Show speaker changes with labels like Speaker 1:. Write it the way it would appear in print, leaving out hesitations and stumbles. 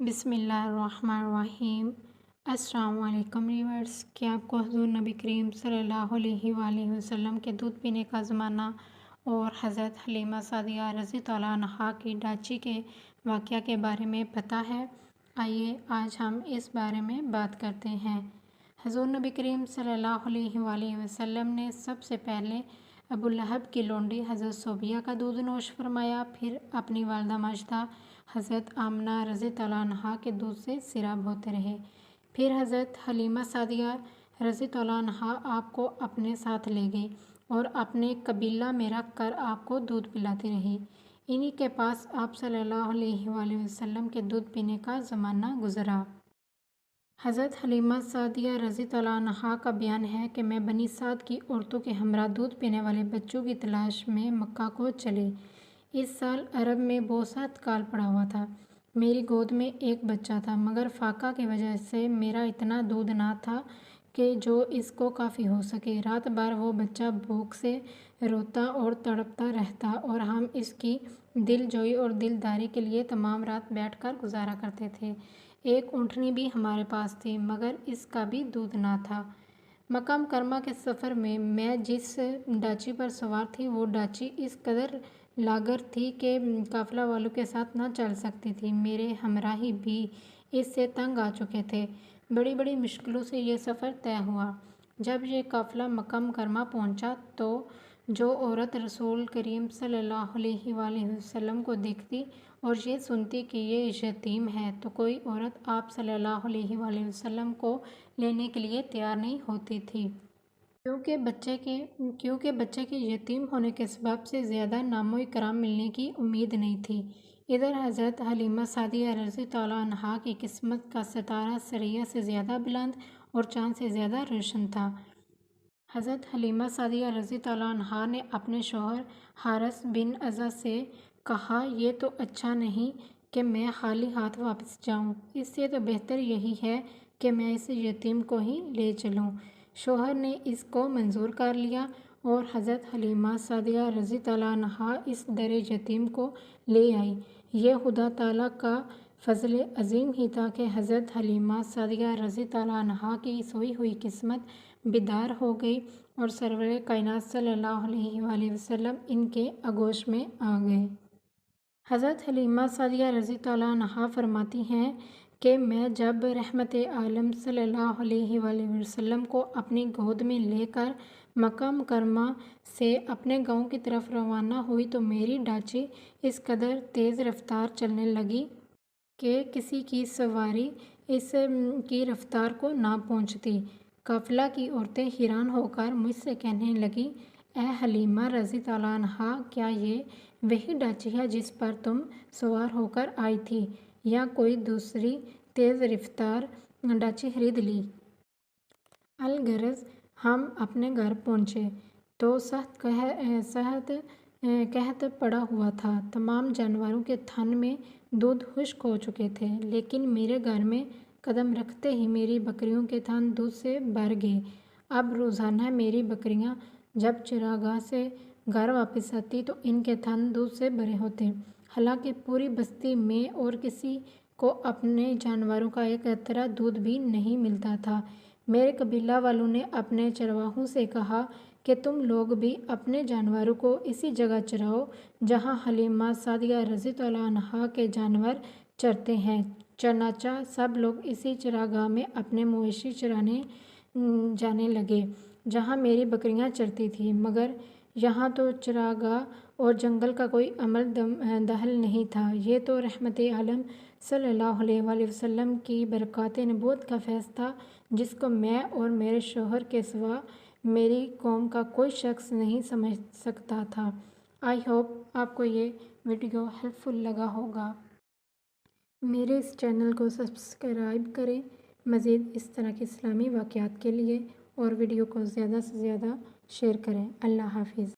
Speaker 1: بسم اللہ الرحمن الرحیم۔ السلام علیکم ویورز، کیا آپ کو حضور نبی کریم صلی اللہ علیہ وآلہ وسلم کے دودھ پینے کا زمانہ اور حضرت حلیمہ سعدیہ رضی اللہ عنہا کی ڈاچی کے واقعہ کے بارے میں پتہ ہے؟ آئیے آج ہم اس بارے میں بات کرتے ہیں۔ حضور نبی کریم صلی اللہ علیہ وآلہ وسلم نے سب سے پہلے ابو لہب کی لونڈی حضرت صفیہ کا دودھ نوش فرمایا، پھر اپنی والدہ ماجدہ حضرت آمنہ رضی اللہ عنہا کے دودھ سے سیراب ہوتے رہے، پھر حضرت حلیمہ سعدیہ رضی اللہ عنہا آپ کو اپنے ساتھ لے گئی اور اپنے قبیلہ میں رکھ کر آپ کو دودھ پلاتی رہی۔ انہی کے پاس آپ صلی اللہ علیہ وآلہ وسلم کے دودھ پینے کا زمانہ گزرا۔ حضرت حلیمہ سعدیہ رضی اللہ عنہا کا بیان ہے کہ میں بنی سعد کی عورتوں کے ہمراہ دودھ پینے والے بچوں کی تلاش میں مکہ کو چلی۔ اس سال عرب میں بوسہ کال پڑا ہوا تھا۔ میری گود میں ایک بچہ تھا، مگر فاقہ کی وجہ سے میرا اتنا دودھ نہ تھا کہ جو اس کو کافی ہو سکے۔ رات بھر وہ بچہ بھوک سے روتا اور تڑپتا رہتا اور ہم اس کی دل جوئی اور دلداری کے لیے تمام رات بیٹھ کر گزارا کرتے تھے۔ ایک اونٹنی بھی ہمارے پاس تھی، مگر اس کا بھی دودھ نہ تھا۔ مکہ مکرمہ کے سفر میں جس ڈاچی پر سوار تھی، وہ ڈاچی اس قدر لاغر تھی کہ قافلہ والوں کے ساتھ نہ چل سکتی تھی۔ میرے ہمراہی بھی اس سے تنگ آ چکے تھے۔ بڑی بڑی مشکلوں سے یہ سفر طے ہوا۔ جب یہ قافلہ مکہ مکرمہ پہنچا تو جو عورت رسول کریم صلی اللہ علیہ وآلہ وسلم کو دیکھتی اور یہ سنتی کہ یہ یتیم ہے، تو کوئی عورت آپ صلی اللہ علیہ وآلہ وسلم کو لینے کے لیے تیار نہیں ہوتی تھی، کیونکہ بچے کے یتیم ہونے کے سبب سے زیادہ نام و اکرام ملنے کی امید نہیں تھی۔ ادھر حضرت حلیمہ سعدیہ رضی اللہ عنہا کی قسمت کا ستارہ ثریا سے زیادہ بلند اور چاند سے زیادہ روشن تھا۔ حضرت حلیمہ سعدیہ رضی اللہ عنہا نے اپنے شوہر حارث بن عزا سے کہا، یہ تو اچھا نہیں کہ میں خالی ہاتھ واپس جاؤں، اس سے تو بہتر یہی ہے کہ میں اس یتیم کو ہی لے چلوں۔ شوہر نے اس کو منظور کر لیا اور حضرت حلیمہ سعدیہ رضی اللہ عنہا اس در یتیم کو لے آئی۔ یہ خدا تعالیٰ کا فضل عظیم ہی تھا کہ حضرت حلیمہ سعدیہ رضی اللہ عنہا کی سوئی ہوئی قسمت بیدار ہو گئی اور سرور کائنات صلی اللہ علیہ وآلہ وسلم ان کے آغوش میں آ گئے۔ حضرت حلیمہ سعدیہ رضی اللہ عنہا فرماتی ہیں کہ میں جب رحمت عالم صلی اللہ علیہ وآلہ وسلم کو اپنی گود میں لے کر مکہ مکرمہ سے اپنے گاؤں کی طرف روانہ ہوئی تو میری ڈاچی اس قدر تیز رفتار چلنے لگی کہ کسی کی سواری اس کی رفتار کو نہ پہنچتی۔ قافلہ کی عورتیں حیران ہو کر مجھ سے کہنے لگیں، اے حلیمہ رضی اللہ عنہا، کیا یہ وہی ڈاچی ہے جس پر تم سوار ہو کر آئی تھی، یا کوئی دوسری تیز رفتار ڈاچی خرید لی؟ الغرض ہم اپنے گھر پہنچے تو سخت قحط پڑا ہوا تھا۔ تمام جانوروں کے تھن میں دودھ خشک ہو چکے تھے، لیکن میرے گھر میں قدم رکھتے ہی میری بکریوں کے تھن دودھ سے بھر گئے۔ اب روزانہ میری بکریاں جب چراگاہ سے گھر واپس آتی تو ان کے تھن دودھ سے بھرے ہوتے، حالانکہ پوری بستی میں اور کسی کو اپنے جانوروں کا ایک قطرہ دودھ بھی نہیں ملتا تھا۔ میرے قبیلہ والوں نے اپنے چرواہوں سے کہا کہ تم لوگ بھی اپنے جانوروں کو اسی جگہ چراؤ جہاں حلیمہ سعدیہ رضی اللہ عنہا کے جانور چرتے ہیں۔ چنانچہ سب لوگ اسی چراگاہ میں اپنے مویشی چرانے جانے لگے جہاں میری بکریاں چرتی تھیں، مگر یہاں تو چراگاہ اور جنگل کا کوئی عمل دخل نہیں تھا۔ یہ تو رحمت عالم صلی اللہ علیہ وآلہ وسلم کی برکات نبوت کا فیض تھا، جس کو میں اور میرے شوہر کے سوا میری قوم کا کوئی شخص نہیں سمجھ سکتا تھا۔ آئی ہوپ آپ کو یہ ویڈیو ہیلپ فل لگا ہوگا۔ میرے اس چینل کو سبسکرائب کریں مزید اس طرح کے اسلامی واقعات کے لیے، اور ویڈیو کو زیادہ سے زیادہ شیئر کریں۔ اللہ حافظ۔